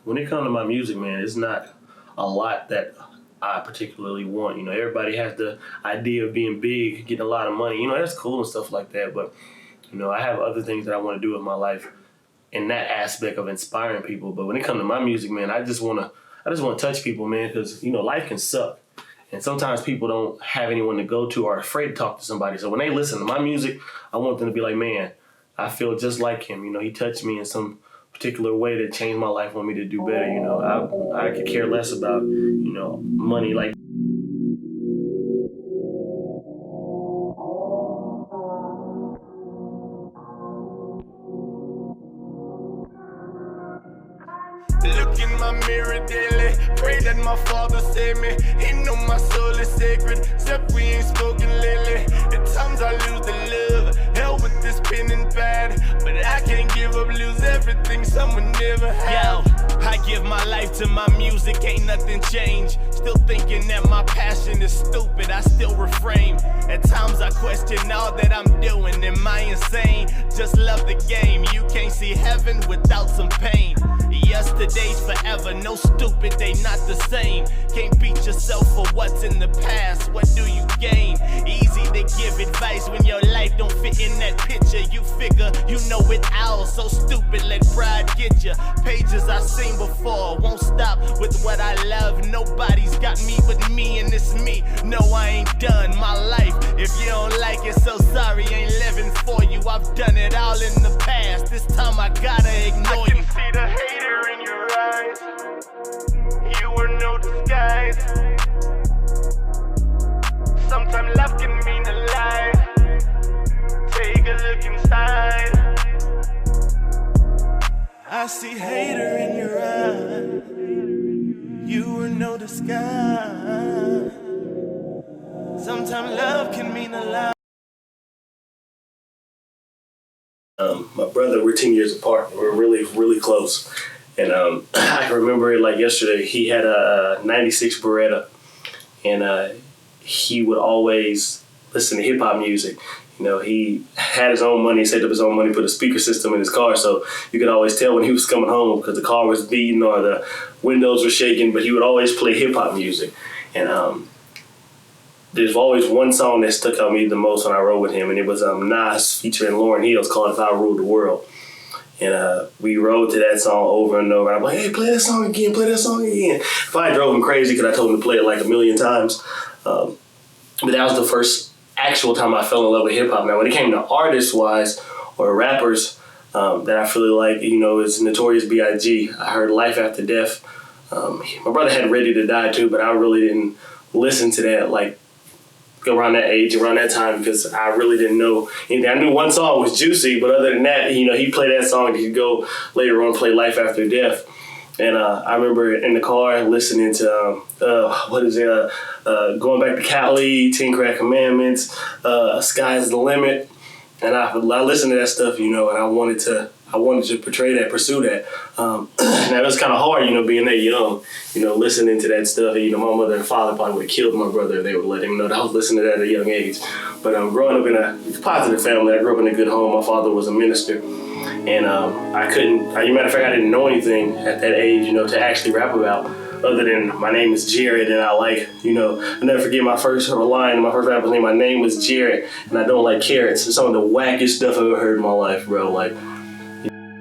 when it comes to my music, man, it's not a lot that I particularly want. You know, everybody has the idea of being big, getting a lot of money. You know, that's cool and stuff like that. But, you know, I have other things that I want to do with my life in that aspect of inspiring people. But when it comes to my music, man, I just want to touch people, man, because, you know, life can suck. And sometimes people don't have anyone to go to or are afraid to talk to somebody. So when they listen to my music, I want them to be like, man, I feel just like him. You know, he touched me in some particular way that changed my life, want me to do better. You know, I could care less about, you know, money. Like, look in my mirror daily, pray that my father save me. He know my soul is sacred, except we ain't spoken lately. At times I lose the love, hell with this pain and bad, but I can't give up, lose everything someone never had. Yo, I give my life to my music, ain't nothing changed. Still thinking that my passion is stupid, I still refrain. At times I question all that I'm doing, am I insane? Just love the game, you can't see heaven without some pain. Yesterday's forever, no stupid, they not the same. Can't beat yourself for what's in the past, what do you gain? Easy to give advice when your life don't fit in that picture. You figure you know it all, so stupid, let pride get you. Pages I've seen before, won't stop with what I love. Nobody's got me but me, and it's me. No, I ain't done my life. If you don't like it, so sorry, ain't living for you. I've done it all in the past, this time I gotta ignore you. I can see the hater in your eyes, you were no disguise. Sometimes love can mean a lie, take a look inside. I see hater in your eyes, you were no disguise. Sometimes love can mean a lie. My brother, we're 10 years apart. We're really, really close. And I can remember it like yesterday. He had a 96 Beretta, and he would always listen to hip-hop music. You know, he had his own money, saved up his own money, put a speaker system in his car, so you could always tell when he was coming home because the car was beating or the windows were shaking, but he would always play hip-hop music. And there's always one song that stuck out me the most when I rode with him, and it was Nas featuring Lauryn Hill called If I Ruled the World. And we rode to that song over and over. I'm like, hey, play that song again, play that song again. If I drove him crazy because I told him to play it like a million times. But that was the first actual time I fell in love with hip-hop. Now, when it came to artist-wise or rappers that I really like, you know, is Notorious B.I.G. I heard Life After Death. My brother had Ready to Die too, but I really didn't listen to that like around that age, around that time, because I really didn't know anything. I knew one song was Juicy, but other than that, you know, he'd play that song and he'd go later on play Life After Death. And I remember in the car listening to, Going Back to Cali, 10 Crack Commandments, Sky's the Limit. And I listened to that stuff, you know, and I wanted to portray that, pursue that. Now it was kind of hard, you know, being that young, you know, listening to that stuff. And, you know, my mother and father probably would have killed my brother if they would let him know that I was listening to that at a young age. But growing up in a positive family, I grew up in a good home. My father was a minister. And as a matter of fact, I didn't know anything at that age, you know, to actually rap about, other than my name is Jarrett, and I like, you know, I'll never forget my first line in my first rapper's name. My name was Jarrett, and I don't like carrots. It's some of the wackest stuff I've ever heard in my life, bro. Like,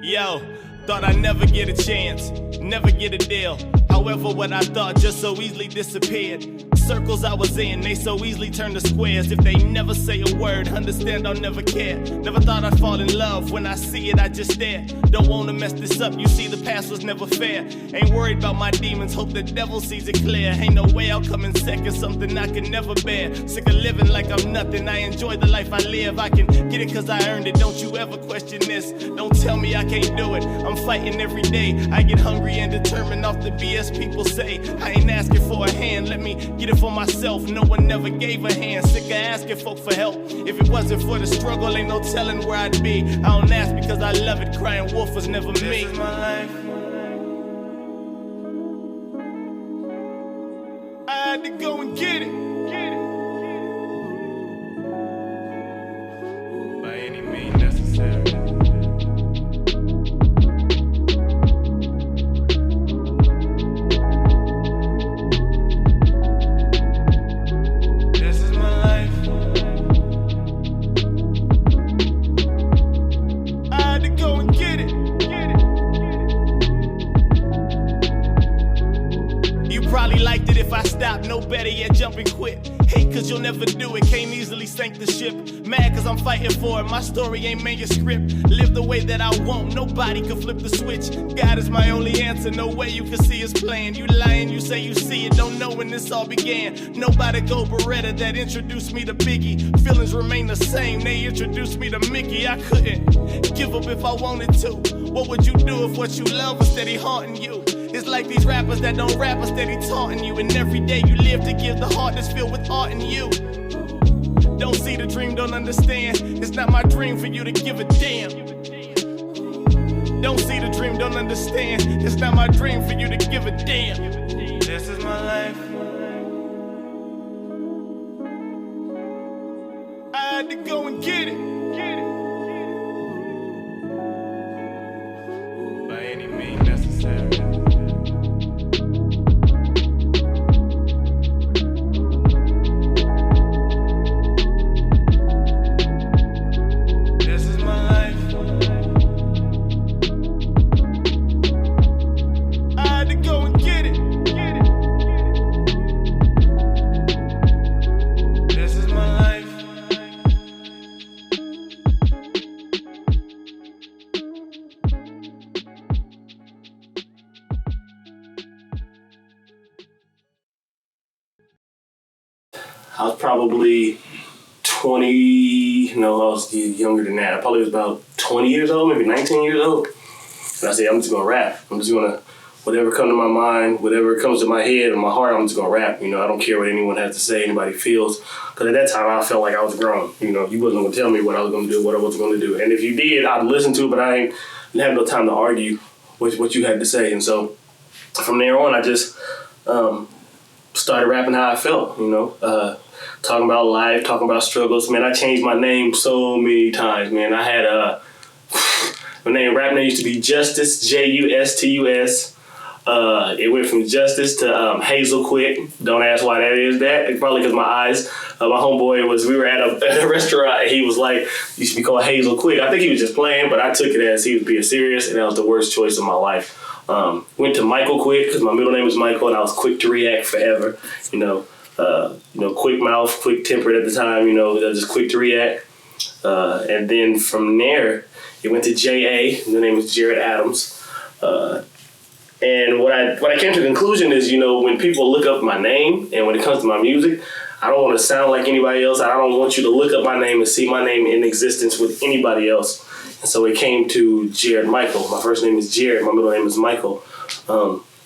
yo, thought I'd never get a chance, never get a deal. However, what I thought just so easily disappeared. Circles I was in, they so easily turned to squares. If they never say a word, understand I'll never care. Never thought I'd fall in love, when I see it I just stare. Don't wanna mess this up, you see the past was never fair. Ain't worried about my demons, hope the devil sees it clear. Ain't no way I'll come in second, something I can never bear. Sick of living like I'm nothing, I enjoy the life I live. I can get it cause I earned it, don't you ever question this. Don't tell me I can't do it, I'm fighting every day. I get hungry and determined off the BS people say. I ain't asking for a hand, let me get it for myself. No one never gave a hand, sick of asking folk for help. If it wasn't for the struggle, ain't no telling where I'd be. I don't ask because I love it, crying wolf was never me. This is my life. I had to go and get it. By any means necessary. probably liked it if I stopped, no better yet, jump and quit. Hate cause you'll never do it, can't easily sink the ship. Mad cause I'm fighting for it, my story ain't manuscript. Live the way that I want, nobody can flip the switch. God is my only answer, no way you can see his plan. You lying, you say you see it, don't know when this all began. Nobody go Beretta that introduced me to Biggie. Feelings remain the same, they introduced me to Mickey. I couldn't give up if I wanted to. What would you do if what you love was steady haunting you? It's like these rappers that don't rap are steady taunting you. And every day you live to give the heart that's filled with art in you. Don't see the dream, don't understand. It's not my dream for you to give a damn. Don't see the dream, don't understand. It's not my dream for you to give a damn. This is my life. I had to go and get it. By any means necessary. I was probably 20, no, I was younger than that. I probably was about 20 years old, maybe 19 years old. And I said, I'm just gonna rap. I'm just gonna, whatever comes to my mind, whatever comes to my head or my heart, I'm just gonna rap. You know, I don't care what anyone has to say, anybody feels. Because at that time, I felt like I was grown. You know, you wasn't gonna tell me what I was gonna do, what I wasn't gonna do. And if you did, I'd listen to it, but I didn't have no time to argue with what you had to say. And so from there on, I just started rapping how I felt, you know. Talking about life, talking about struggles. Man, I changed my name so many times, man. I had my rap name used to be Justice, Justus. It went from Justice to Hazel Quick. Don't ask why that is that. It's probably because my eyes. My homeboy we were at a restaurant, and he was like, you should be called Hazel Quick. I think he was just playing, but I took it as he was being serious, and that was the worst choice of my life. Went to Michael Quick because my middle name was Michael, and I was quick to react forever. You know, quick mouth, quick tempered at the time. You know, just quick to react. And then from there, it went to J.A. The name was Jarrett Adams. And what I came to the conclusion is, you know, when people look up my name and when it comes to my music, I don't want to sound like anybody else. I don't want you to look up my name and see my name in existence with anybody else. And so it came to Jarrett Michael. My first name is Jarrett. My middle name is Michael.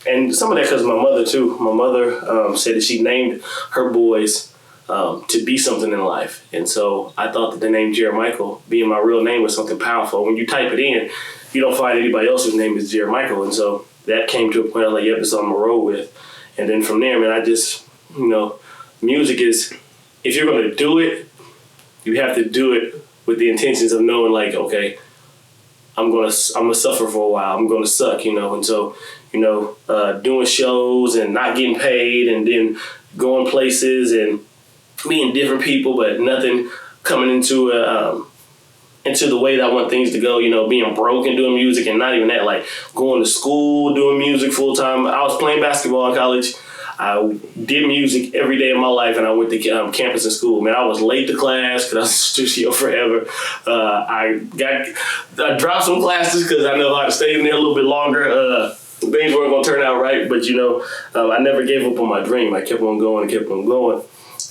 And some of that because of my mother, too. My mother said that she named her boys to be something in life. And so I thought that the name Jarrett Michael, being my real name, was something powerful. When you type it in, you don't find anybody else whose name is Jarrett Michael. And so that came to a point I was like, yep, it's on my road with. And then from there, man, I just, you know, music is, if you're going to do it, you have to do it with the intentions of knowing, like, okay, I'm gonna suffer for a while. I'm gonna suck, you know. And so, you know, doing shows and not getting paid, and then going places and meeting different people, but nothing coming into the way that I want things to go. You know, being broke and doing music, and not even that, like going to school, doing music full time. I was playing basketball in college. I did music every day of my life, and I went to campus and school. Man, I was late to class because I was in the studio forever. I dropped some classes because I know how to stay in there a little bit longer. Things weren't going to turn out right, but, you know, I never gave up on my dream. I kept on going and kept on going.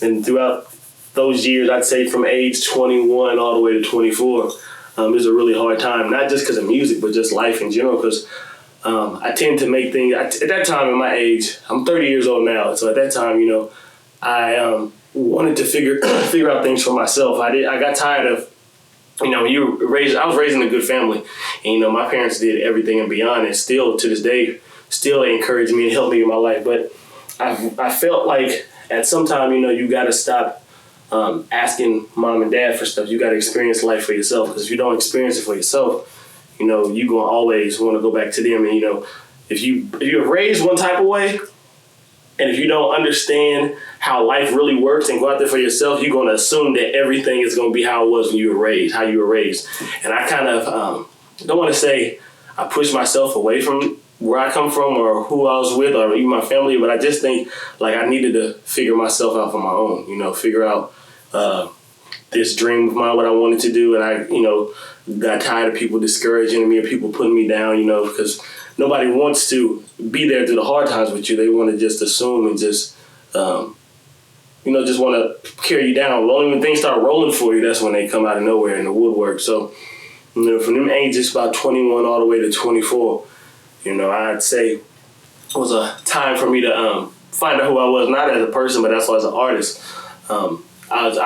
And throughout those years, I'd say from age 21 all the way to 24, it was a really hard time, not just because of music, but just life in general, because I tend to make things, at that time in my age, I'm 30 years old now, so at that time, you know, I wanted to figure out things for myself. I got tired of, you know, I was raised in a good family, and, you know, my parents did everything and beyond, and still to this day, still encouraged me and helped me in my life. But I felt like at some time, you know, you got to stop asking mom and dad for stuff. You got to experience life for yourself, because if you don't experience it for yourself, you know, you're going to always want to go back to them. And, you know, if you're raised one type of way, and if you don't understand how life really works and go out there for yourself, you're going to assume that everything is going to be how it was when you were raised, how you were raised. And I kind of don't want to say I pushed myself away from where I come from or who I was with or even my family, but I just think like I needed to figure myself out for my own, figure out this dream of mine, what I wanted to do. And I, got tired of people discouraging me or people putting me down, because nobody wants to be there through the hard times with you. They want to just assume and just, just want to carry you down. Well, only when things start rolling for you, that's when they come out of nowhere in the woodwork. So, from them ages about 21 all the way to 24, I'd say it was a time for me to find out who I was, not as a person, but also as an artist. I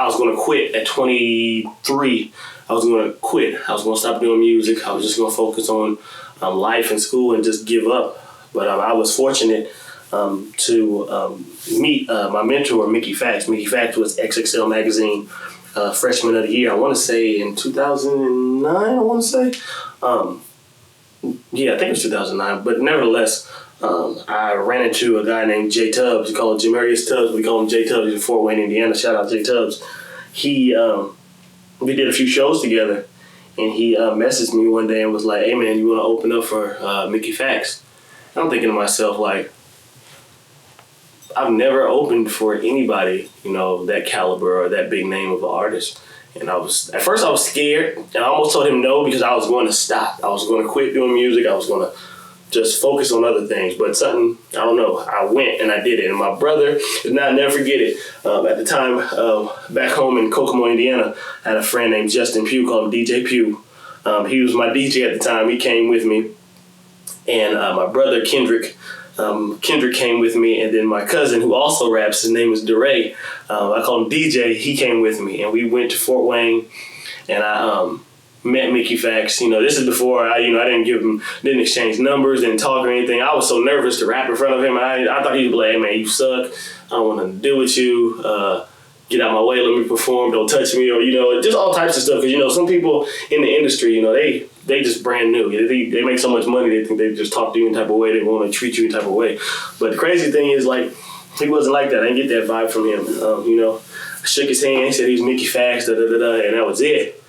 was going to quit at 23. I was going to quit. I was going to stop doing music. I was just going to focus on life and school and just give up. But I was fortunate to meet my mentor, Mickey Fax. Mickey Fax was XXL Magazine Freshman of the Year. I want to say in 2009, I want to say. Yeah, I think it was 2009. But nevertheless, I ran into a guy named J Tubbs. We call him Jamarius Tubbs. We call him J Tubbs in Fort Wayne, Indiana. Shout out J Tubbs. We did a few shows together, and he messaged me one day and was like, "Hey man, you want to open up for Mickey Fax?" And I'm thinking to myself, like, I've never opened for anybody, that caliber or that big name of an artist. And at first I was scared, and I almost told him no because I was going to stop. I was going to quit doing music. I was going to just focus on other things. But something, I don't know, I went and I did it. And my brother, and I'll never forget it, at the time, back home in Kokomo, Indiana, I had a friend named Justin Pugh, called him DJ Pugh. He was my DJ at the time. He came with me. And my brother, Kendrick came with me, and then my cousin, who also raps, his name is DeRay, I call him DJ, he came with me, and we went to Fort Wayne, and I met Mickey Fax. This is before I didn't exchange numbers, didn't talk or anything. I was so nervous to rap in front of him. I thought he'd be like, "Hey man, you suck. I don't want nothing to do with you. Get out my way, let me perform, don't touch me," or, just all types of stuff. Because, some people in the industry, they just brand new. They make so much money, they think they just talk to you in a type of way, they want to treat you in a type of way. But the crazy thing is, like, he wasn't like that. I didn't get that vibe from him. I shook his hand, he said he was Mickey Fax, and that was it.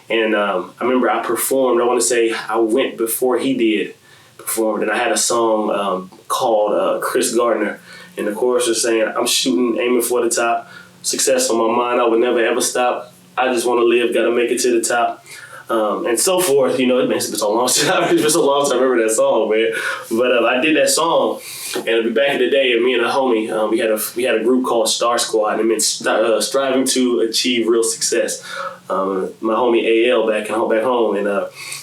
And I remember I performed, I want to say I went before he performed, and I had a song called Chris Gardner. And the chorus was saying, "I'm shooting, aiming for the top. Success on my mind, I would never ever stop. I just want to live, gotta make it to the top." And so forth. It's been so long since I remember that song, man. But I did that song, and back in the day, me and a homie, we had a group called Star Squad, and it meant striving to achieve real success. My homie AL back home, and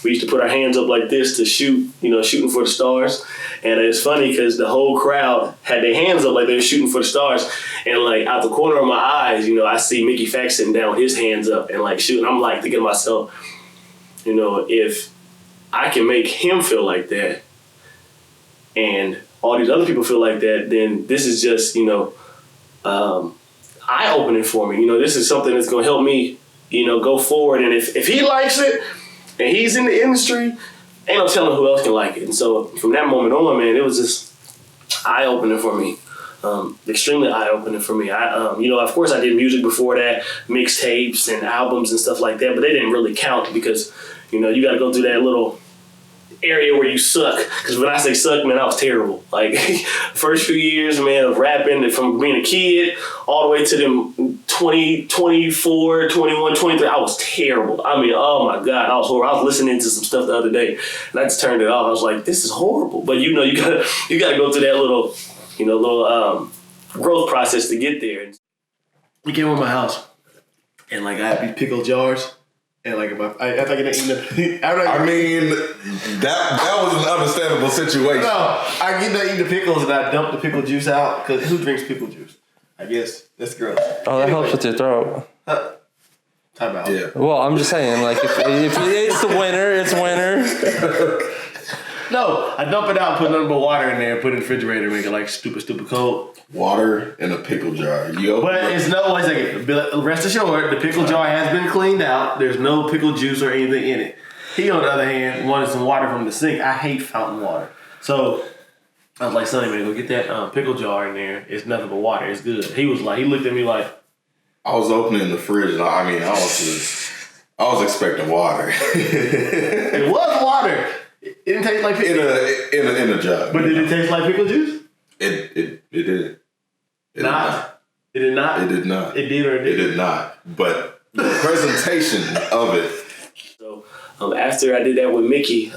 we used to put our hands up like this to shoot, shooting for the stars. And it's funny because the whole crowd had their hands up like they were shooting for the stars. And like out the corner of my eyes, I see Mickey Fax sitting down with his hands up and like shooting. I'm like thinking to myself, if I can make him feel like that and all these other people feel like that, then this is just, eye-opening for me. This is something that's going to help me, go forward. And if he likes it and he's in the industry, ain't no telling who else can like it. And so from that moment on, man, it was just eye-opening for me. Extremely eye-opening for me. Of course I did music before that, mixtapes and albums and stuff like that, but they didn't really count because, you got to go through that little area where you suck. Because when I say suck, man, I was terrible. Like, first few years, man, of rapping, from being a kid all the way to them 20, 24, 21, 23, I was terrible. I mean, oh my God, I was horrible. I was listening to some stuff the other day, and I just turned it off. I was like, this is horrible. But you gotta go through that little growth process to get there. We came over my house, and like I had these pickle jars. And like, that was an understandable situation. No, I get to eat the pickles and I dump the pickle juice out because who drinks pickle juice? I guess that's gross. Oh, that helps with your throat. Time out. Yeah. Well, I'm just saying, like, if it's the winter, it's winter. No, I dump it out and put nothing but water in there and put it in the refrigerator and make it like stupid cold. Water in a pickle jar. But it's no, wait a second. Rest assured, the pickle jar has been cleaned out. There's no pickle juice or anything in it. He, on the other hand, wanted some water from the sink. I hate fountain water. So I was like, Sonny, man, go get that pickle jar in there. It's nothing but water. It's good. He looked at me like. I was opening the fridge and I was expecting water. It was water. It didn't taste like pickle in a jug. But did it taste like pickle juice? It did. It did not. It did not? It did not. It did or it didn't? It did not. But the presentation of it. So after I did that with Mickey,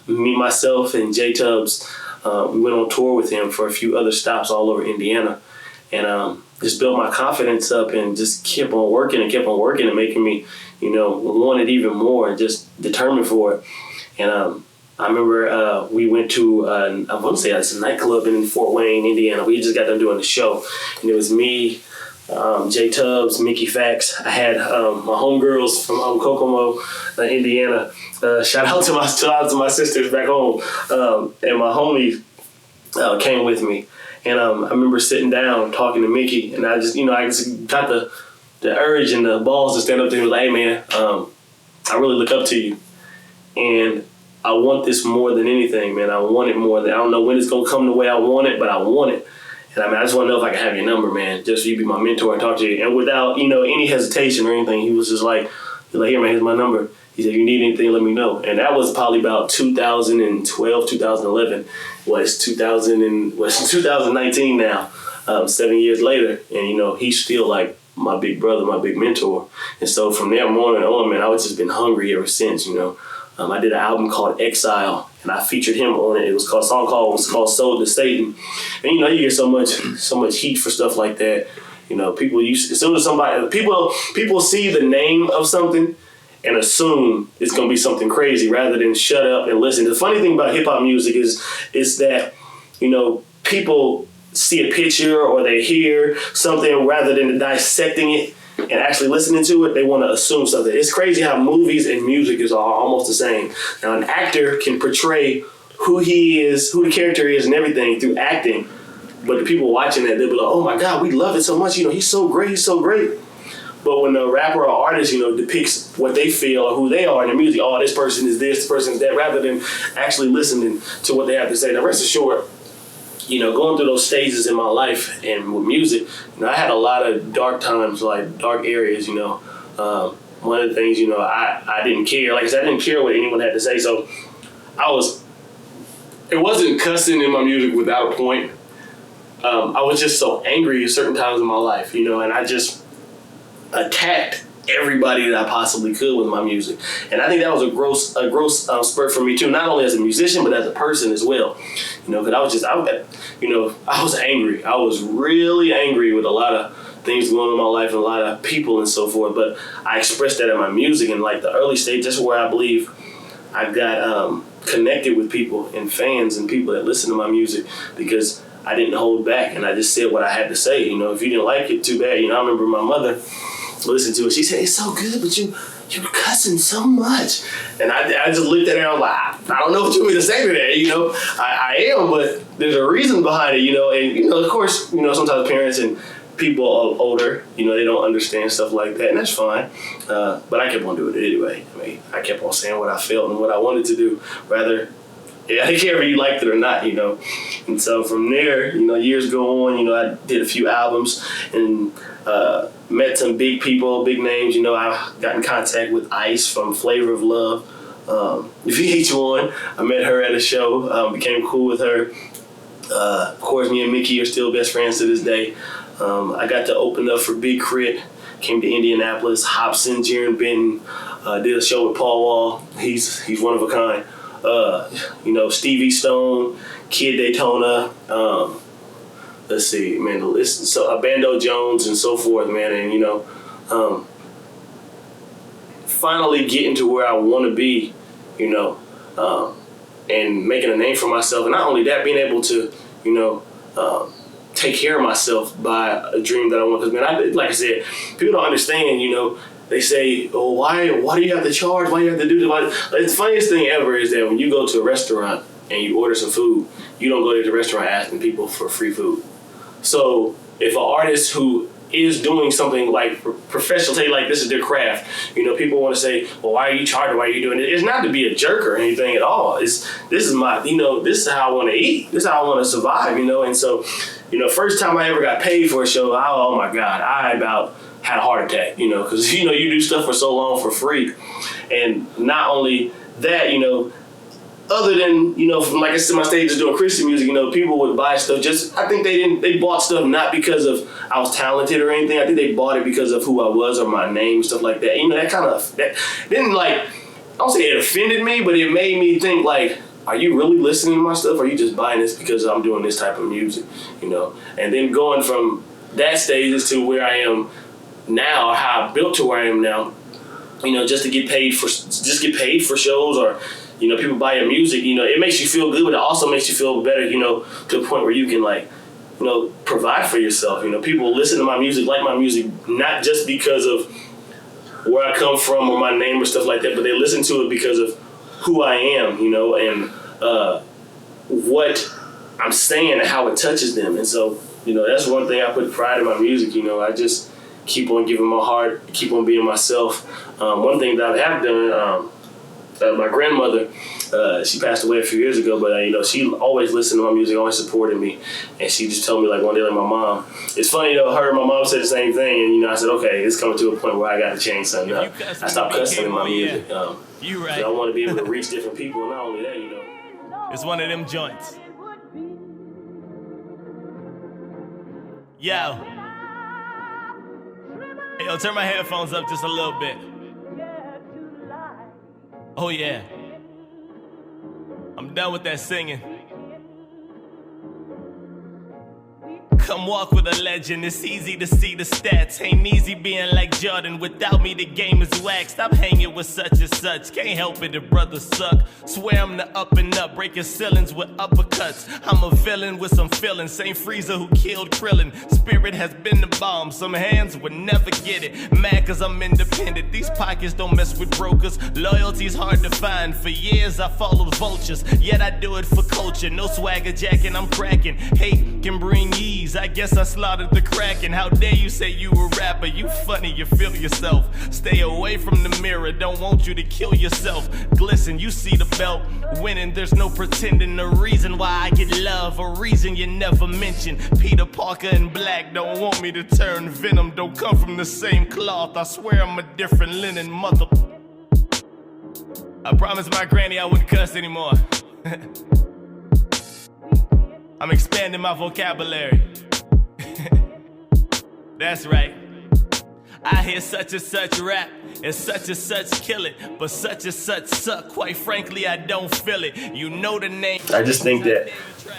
me, myself, and J Tubbs, we went on tour with him for a few other stops all over Indiana. And just built my confidence up and just kept on working and making me, want it even more and just determined for it. And I remember we went to, I want to say it's a nightclub in Fort Wayne, Indiana. We just got done doing the show. And it was me, J Tubbs, Mickey Fax. I had my homegirls from Kokomo, Indiana. Shout out to my sisters back home. And my homie came with me. And I remember sitting down talking to Mickey, and I just got the urge and the balls to stand up to him and like, hey man, I really look up to you. And I want this more than anything, man. I want it more than, I don't know when it's gonna come the way I want it, but I want it. And I just want to know if I can have your number, man, just so you be my mentor and talk to you. And without, any hesitation or anything, he was just like, here man, here's my number. He said, if you need anything, let me know. And that was probably about 2012, 2011. It's 2019 now, 7 years later. And, he's still like my big brother, my big mentor. And so from there on, man, I was just been hungry ever since, I did an album called Exile, and I featured him on it. It was called Sold to Satan. And, you get so much heat for stuff like that. People as soon as people see the name of something, and assume it's going to be something crazy rather than shut up and listen. The funny thing about hip-hop music is that, people see a picture or they hear something rather than dissecting it and actually listening to it, they want to assume something. It's crazy how movies and music is all almost the same. Now, an actor can portray who he is, who the character is and everything through acting, but the people watching that, they'll be like, oh my God, we love it so much. He's so great. But when a rapper or artist, depicts what they feel or who they are in the music, oh, this person is this person is that, rather than actually listening to what they have to say. Now, rest assured, going through those stages in my life and with music, I had a lot of dark times, like dark areas, one of the things, I didn't care. Like I said, I didn't care what anyone had to say. So it wasn't cussing in my music without a point. I was just so angry at certain times in my life, and I just attacked everybody that I possibly could with my music. And I think that was a gross spurt for me too, not only as a musician, but as a person as well. Because I was angry. I was really angry with a lot of things going on in my life and a lot of people and so forth. But I expressed that in my music, and like the early stage, that's where I believe I got connected with people and fans and people that listen to my music, because I didn't hold back and I just said what I had to say. If you didn't like it, too bad. I remember my mother listened to it. She said, it's so good, but you're cussing so much. And I just looked at her and I was like, I don't know what you want me to say to that. I am, but there's a reason behind it, and, of course, sometimes parents and people older, they don't understand stuff like that, and that's fine. But I kept on doing it anyway. I kept on saying what I felt and what I wanted to do, rather. I didn't care if you liked it or not, And so from there, years go on, I did a few albums and met some big people, big names. I got in contact with Ice from Flavor of Love. VH1, I met her at a show, became cool with her. Of course, me and Mickey are still best friends to this day. I got to open up for Big Crit, came to Indianapolis. Hobson, Jaron Benton, did a show with Paul Wall. He's one of a kind. Stevie Stone, Kid Daytona, let's see, man, the list, so Bando Jones and so forth, man, and finally getting to where I want to be, and making a name for myself, and not only that, being able to, take care of myself by a dream that I want. Because man, like I said, people don't understand, They say, oh, why do you have to charge? Why do you have to do this? The funniest thing ever is that when you go to a restaurant and you order some food, you don't go to the restaurant asking people for free food. So if an artist who is doing something like professional, say like this is their craft, people want to say, well, why are you charging? Why are you doing it? It's not to be a jerk or anything at all. This is how I want to eat. This is how I want to survive, And so, first time I ever got paid for a show, oh my God, I about had a heart attack, because, you do stuff for so long for free. And not only that, other than, you know, from, like I said, my stage is doing Christian music, you know, people would buy stuff I think they bought stuff not because of I was talented or anything. I think they bought it because of who I was or my name, stuff like that. You know, that didn't, like, I don't say it offended me, but it made me think, like, are you really listening to my stuff, or are you just buying this because I'm doing this type of music, you know? And then going from that stage to where I am now, how I built to where I am now, you know, just get paid for shows, or, you know, people buy your music, you know, it makes you feel good, but it also makes you feel better, you know, to the point where you can, like, you know, provide for yourself. You know, people listen to my music, like my music, not just because of where I come from or my name or stuff like that, but they listen to it because of who I am, you know, and what I'm saying and how it touches them. And so, you know, that's one thing I put pride in my music. You know, I just keep on giving my heart, keep on being myself. One thing that I have done, my grandmother, she passed away a few years ago, but you know, she always listened to my music, always supported me, and she just told me, like, one day, like, my mom. It's funny though, her and my mom said the same thing, and you know, I said, okay, it's coming to a point where I got to change something up. I stopped cussing in my music. You right. I want to be able to reach different people, and not only that, you know. It's one of them joints. Yo. Hey, yo, turn my headphones up just a little bit. Oh yeah. I'm done with that singing. Come walk with a legend, it's easy to see the stats. Ain't easy being like Jordan, without me the game is whack. Stop hanging with such and such, can't help it, the brothers suck. Swear I'm the up and up, breaking ceilings with uppercuts. I'm a villain with some feelings, same Freezer who killed Krillin. Spirit has been the bomb, some hands would never get it. Mad cause I'm independent, these pockets don't mess with brokers. Loyalty's hard to find, for years I followed vultures. Yet I do it for culture, no swagger jacking, I'm cracking. Hate can bring ease, I guess I slaughtered the Kraken. How dare you say you a rapper? You funny, you feel yourself. Stay away from the mirror, don't want you to kill yourself. Glisten, you see the belt. Winning, there's no pretending. The reason why I get love, a reason you never mention. Peter Parker and Black don't want me to turn Venom. Don't come from the same cloth, I swear I'm a different linen mother. I promised my granny I wouldn't cuss anymore. I'm expanding my vocabulary. That's right. I hear such and such rap, and such and such kill it, but such and such suck. Quite frankly, I don't feel it. You know the name. I just think that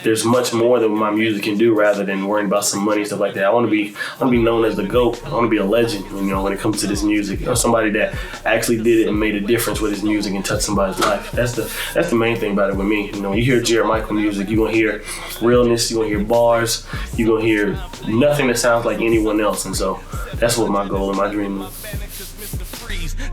there's much more than my music can do, rather than worrying about some money and stuff like that. I want to be known as the GOAT. I want to be a legend, you know, when it comes to this music. You know, somebody that actually did it and made a difference with his music and touched somebody's life. That's the main thing about it with me. You know, when you hear Jarrett Michael music, you're gonna hear realness, you're gonna hear bars, you're gonna hear nothing that sounds like anyone else. And so that's what my goal and my dream is.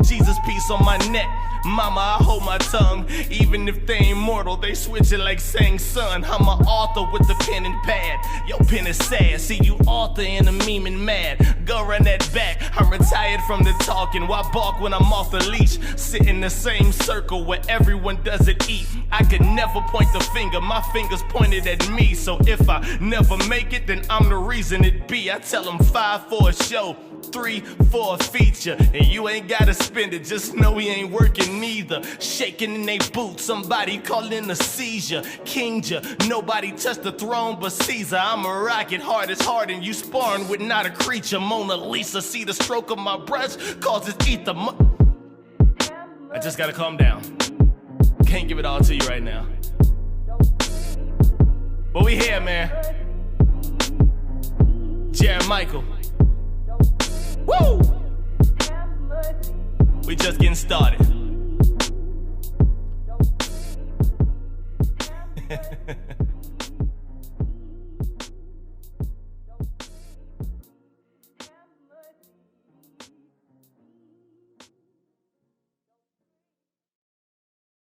Jesus, peace on my neck. Mama, I hold my tongue. Even if they ain't mortal, they switch it like saying son. I'm an author with the pen and pad. Your pen is sad. See you author and a meme and mad. Go run that back. I'm retired from the talking. Why bark when I'm off the leash? Sit in the same circle where everyone doesn't eat. I could never point the finger. My finger's pointed at me. So if I never make it, then I'm the reason it be. I tell them 5 for a show, 3 for a feature, and you ain't gotta spend it, just know he ain't working neither. Shaking in they boots, somebody calling a seizure. Kingja, nobody touched the throne but Caesar. I'm a rocket, hard as hard, and you sparring with not a creature. Mona Lisa, see the stroke of my brush causes ether. I just gotta calm down. Can't give it all to you right now. But we here, man. Jarrett Michael. Woo! We just getting started.